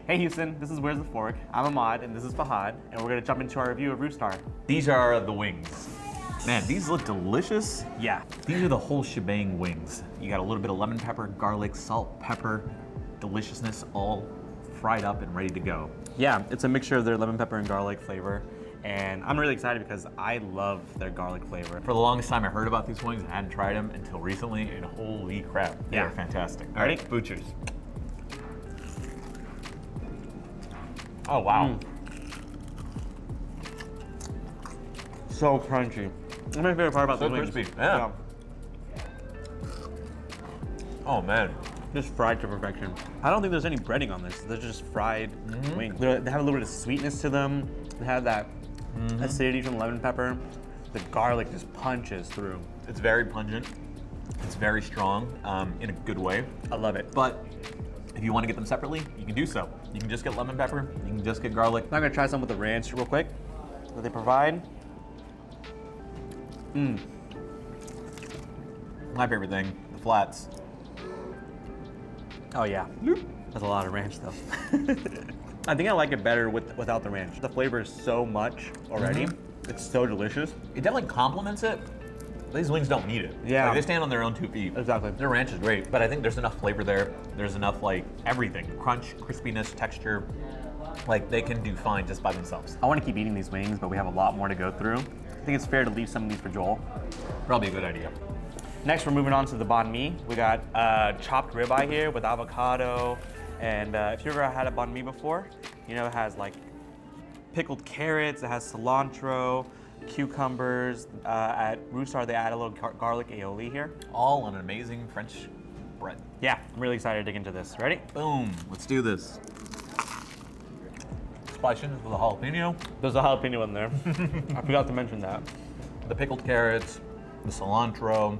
Hey Houston, this is Where's the Fork? I'm Ahmad and this is Fahad, and we're gonna jump into our review of Roostar. These are the wings. Man, these look delicious. Yeah. These are the whole shebang wings. You got a little bit of lemon pepper, garlic, salt, pepper, deliciousness, all fried up and ready to go. Yeah, it's a mixture of their lemon pepper and garlic flavor, and I'm really excited because I love their garlic flavor. For the longest time I heard about these wings and hadn't tried them until recently, and holy crap, they're fantastic. All right, butchers. Oh wow. So crunchy. That's my favorite part about the wings. Crispy, yeah. Oh man. Just fried to perfection. I don't think there's any breading on this. They're just fried wings. They have a little bit of sweetness to them. They have that acidity from the lemon pepper. The garlic just punches through. It's very pungent. It's very strong in a good way. I love it. But if you want to get them separately, you can do so. You can just get lemon pepper. You can just get garlic. I'm gonna try some with the ranch real quick that they provide. My favorite thing, the flats. Oh yeah, that's a lot of ranch though. I think I like it better without the ranch. The flavor is so much already. It's so delicious. It definitely complements it. These wings don't need it. Yeah. Like, they stand on their own 2 feet. Exactly. Their ranch is great, but I think there's enough flavor there. There's enough like everything. Crunch, crispiness, texture. Like they can do fine just by themselves. I want to keep eating these wings, but we have a lot more to go through. I think it's fair to leave some of these for Joel. Probably a good idea. Next, we're moving on to the banh mi. We got chopped ribeye here with avocado. And if you ever had a banh mi before, you know it has like pickled carrots, it has cilantro, cucumbers. At Roostar, they add a little garlic aioli here. All on an amazing French bread. Yeah, I'm really excited to dig into this. Ready? Boom, let's do this. Spiciness with a jalapeno. There's a jalapeno in there. I forgot to mention that. The pickled carrots, the cilantro,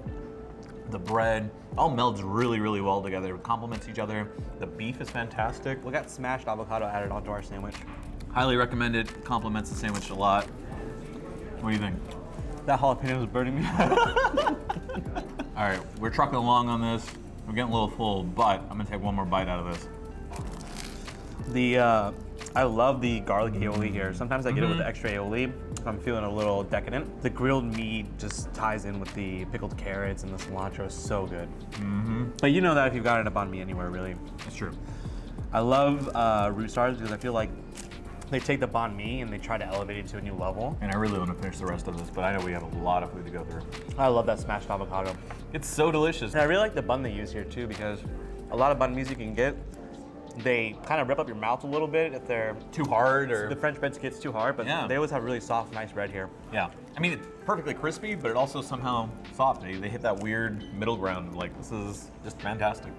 the bread, all melds really, really well together. It complements each other. The beef is fantastic. We got smashed avocado added onto our sandwich. Highly recommend it. Complements the sandwich a lot. What do you think? That jalapeno is burning me. All right, we're trucking along on this. We're getting a little full, but I'm gonna take one more bite out of this. I love the garlic aioli here. Sometimes I get it with the extra aioli if I'm feeling a little decadent. The grilled meat just ties in with the pickled carrots and the cilantro is so good. But you know that if you've gotten a banh mi anywhere, really. It's true. I love Roostars because I feel like they take the banh mi and they try to elevate it to a new level. And I really want to finish the rest of this, but I know we have a lot of food to go through. I love that smashed avocado. It's so delicious. And I really like the bun they use here too because a lot of banh mi's you can get, they kind of rip up your mouth a little bit if they're Too hard or... the French bread gets too hard, but they always have really soft, nice bread here. Yeah. I mean, it's perfectly crispy, but it also somehow soft. They hit that weird middle ground. Like, this is just fantastic.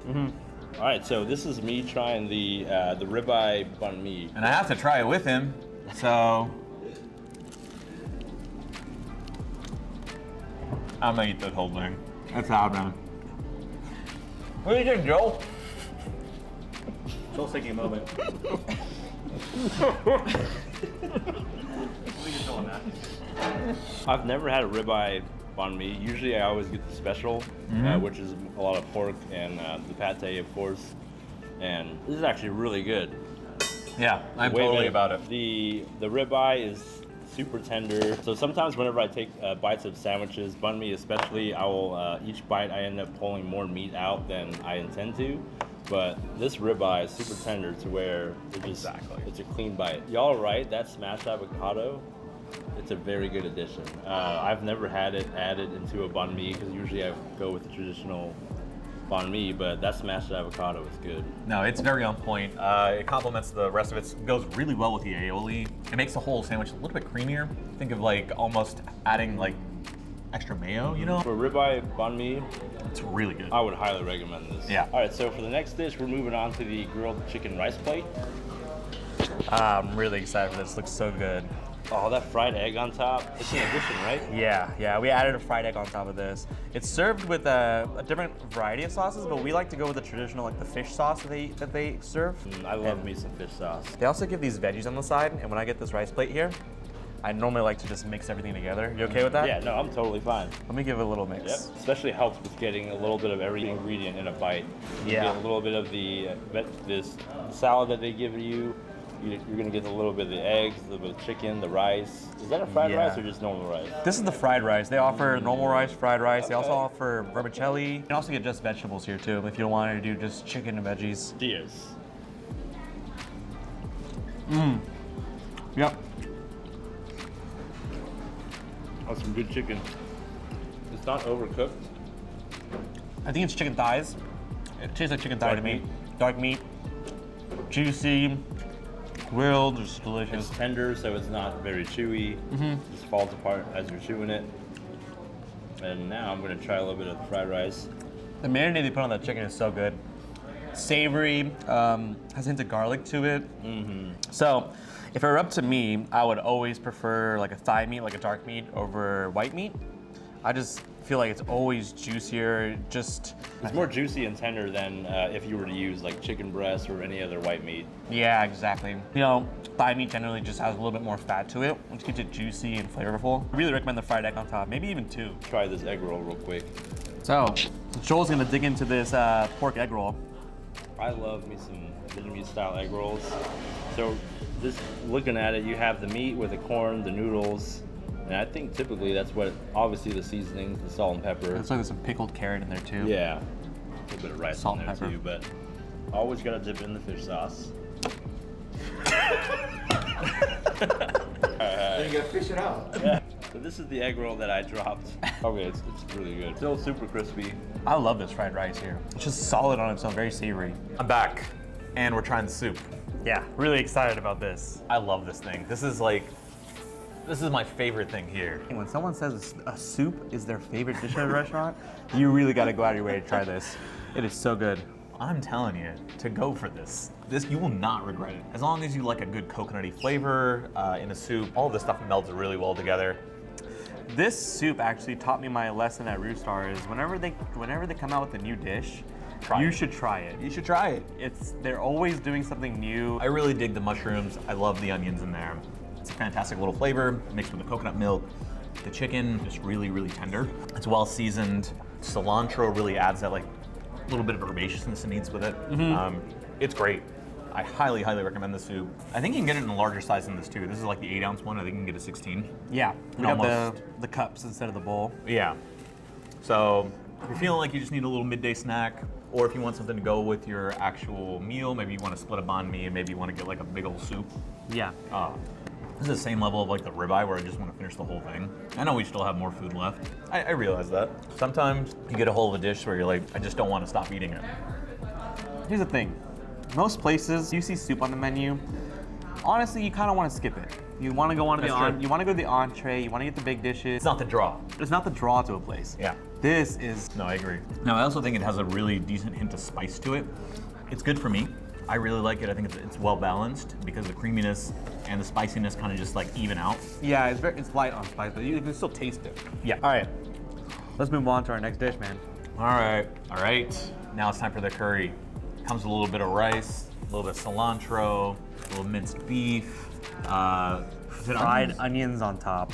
All right, so this is me trying the ribeye banh mi. And I have to try it with him, so... I'm gonna eat this whole thing. That's out, man. What do you think, Joel? Joel's taking a moment. I've never had a ribeye banh mi. Usually I always get the special, which is a lot of pork and the pate, of course. And this is actually really good. Yeah, I'm Way totally better. about it. The ribeye is super tender. So sometimes whenever I take bites of sandwiches, banh mi especially, I will, each bite I end up pulling more meat out than I intend to. But this ribeye is super tender to where it's a clean bite. Y'all are right, that smashed avocado, it's a very good addition. I've never had it added into a banh mi because usually I go with the traditional banh mi, but that smashed avocado is good. No, it's very on point. It complements the rest of it. It goes really well with the aioli. It makes the whole sandwich a little bit creamier. Think of like almost adding like extra mayo, you know? For ribeye banh mi, It's really good. I would highly recommend this. Yeah. All right, so for the next dish, we're moving on to the grilled chicken rice plate. I'm really excited for this. Looks so good. Oh, that fried egg on top. It's an addition, right? Yeah, we added a fried egg on top of this. It's served with a different variety of sauces, but we like to go with the traditional, like the fish sauce that they serve. I love me some fish sauce. They also give these veggies on the side, and when I get this rice plate here, I normally like to just mix everything together. You okay with that? Yeah, no, I'm totally fine. Let me give it a little mix. Yep. Especially helps with getting a little bit of every ingredient in a bite. You Yeah. get a little bit of this salad that they give you. You're gonna get a little bit of the eggs, a little bit of chicken, the rice. Is that a fried Yeah. rice or just normal rice? This is the fried rice. They offer normal rice, fried rice. They also offer vermicelli. You can also get just vegetables here too if you don't want to do just chicken and veggies. Cheers. Yep. That's some good chicken. It's not overcooked. I think it's chicken thighs. It tastes like chicken thigh Dark to me. meat. Dark meat, juicy, grilled, just delicious. It's tender, so it's not very chewy. Just falls apart as you're chewing it. And now I'm gonna try a little bit of the fried rice. The marinade they put on that chicken is so good. Savory, has a hint of garlic to it. So, if it were up to me, I would always prefer like a thigh meat, like a dark meat, over white meat. I just feel like it's always juicier. Just It's more juicy and tender than if you were to use like chicken breast or any other white meat. yeah, exactly. You know, thigh meat generally just has a little bit more fat to it, which keeps it juicy and flavorful. I really recommend the fried egg on top, maybe even two. Try this egg roll real quick. So, Joel's gonna dig into this pork egg roll. I love me some Vietnamese style egg rolls. So just looking at it, you have the meat with the corn, the noodles, and I think typically that's what, obviously the seasonings, the salt and pepper. Looks like there's some pickled carrot in there too. Yeah, a little bit of rice Salt in and there pepper. too, but always gotta dip in the fish sauce. Then you gotta fish it out. Yeah. So this is the egg roll that I dropped. Okay, it's really good. Still super crispy. I love this fried rice here. It's just solid on its own, very savory. I'm back, and we're trying the soup. Yeah, really excited about this. I love this thing. This is my favorite thing here. When someone says a soup is their favorite dish at a restaurant, you really gotta go out of your way to try this. It is so good. I'm telling you, to go for this. You will not regret it. As long as you like a good coconutty flavor in a soup, all of this stuff melds really well together. This soup actually taught me my lesson at Roostar is whenever they come out with a new dish, you should try it. You should try it. They're always doing something new. I really dig the mushrooms. I love the onions in there. It's a fantastic little flavor mixed with the coconut milk. The chicken is really, really tender. It's well seasoned. Cilantro really adds that like little bit of herbaceousness it needs with it. It's great. I highly, highly recommend this soup. I think you can get it in a larger size than this too. This is like the 8-ounce one. I think you can get a 16. Yeah, we got Almost. the cups instead of the bowl. Yeah. So if you're feeling like you just need a little midday snack, or if you want something to go with your actual meal, maybe you want to split a banh mi and maybe you want to get like a big old soup. Yeah. This is the same level of like the ribeye where I just want to finish the whole thing. I know we still have more food left. I realize that. Sometimes you get a hold of a dish where you're like, I just don't want to stop eating it. Here's the thing. Most places, you see soup on the menu, honestly, you kind of want to skip it. You want to go on to That's true. you want to go to the entree, you want to get the big dishes. It's not the draw. It's not the draw to a place. Yeah. This is, No, I agree. Now, I also think it has a really decent hint of spice to it. It's good for me. I really like it. I think it's well balanced because the creaminess and the spiciness kind of just like even out. yeah, it's light on spice, but you can still taste it. Yeah. All right, let's move on to our next dish, man. All right. Now it's time for the curry. Comes with a little bit of rice, a little bit of cilantro, a little minced beef, Fried onions on top.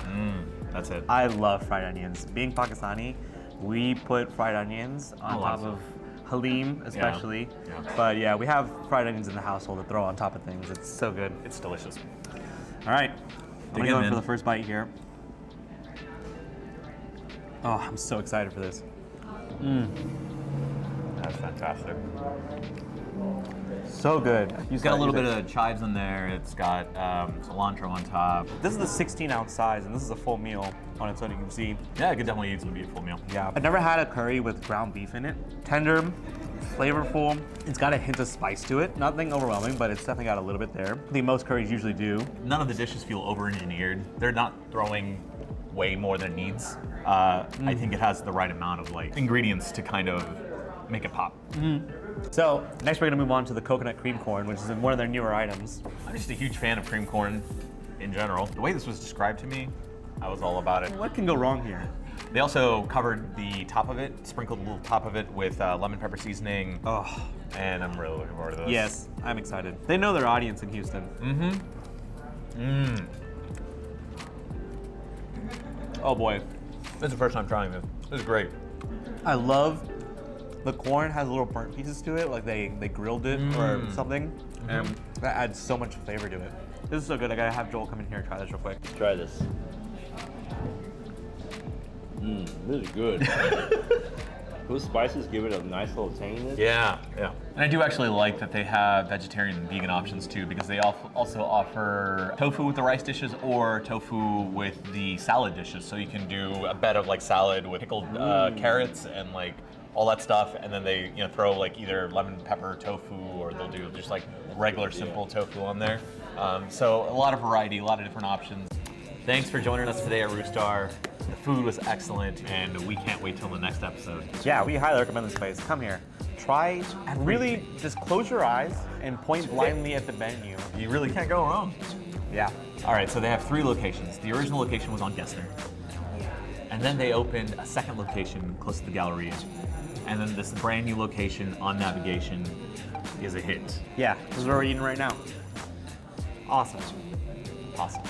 That's it. I love fried onions. Being Pakistani, we put fried onions on lots top of halim, especially. Yeah. But yeah, we have fried onions in the household to throw on top of things. It's so good. It's delicious. All right, I'm gonna in, go in man. for the first bite here. Oh, I'm so excited for this. That's fantastic. So good. It's got a little bit of chives in there. It's got cilantro on top. This is the 16-ounce size, and this is a full meal on its own. You can see. Yeah, I could definitely use it to be a full meal. Yeah, I've never had a curry with ground beef in it. Tender, flavorful. It's got a hint of spice to it. Nothing overwhelming, but it's definitely got a little bit there. I think most curries usually do. None of the dishes feel over-engineered. They're not throwing way more than it needs. I think it has the right amount of like ingredients to kind of make it pop. So next we're gonna move on to the coconut cream corn, which is one of their newer items. I'm just a huge fan of cream corn in general. The way this was described to me, I was all about it. What can go wrong here? They also covered the top of it, sprinkled a little top of it with lemon pepper seasoning. Oh, And I'm really looking forward to this. yes, I'm excited. They know their audience in Houston. Oh boy, this is the first time trying this. This is great. I love the corn has little burnt pieces to it, like they grilled it or something, and that adds so much flavor to it. This is so good. I gotta have Joel come in here and try this real quick. Try this. This is good. Those spices give it a nice little tanginess. Yeah, yeah. And I do actually like that they have vegetarian and vegan options too, because they also offer tofu with the rice dishes or tofu with the salad dishes. So you can do a bed of like salad with pickled carrots and like all that stuff, and then they throw like either lemon pepper tofu, or they'll do just like regular simple tofu on there. So a lot of variety, a lot of different options. Thanks for joining us today at Roostar. The food was excellent, and we can't wait till the next episode. Yeah, we highly recommend this place. Come here. Try and really just close your eyes and point blindly at the menu. You really can't go wrong. Yeah. All right, so they have 3 locations. The original location was on Gessner. And then they opened a second location close to the Galleria. And then this brand new location on Navigation is a hit. Yeah, this is what we're eating right now. Awesome. Awesome.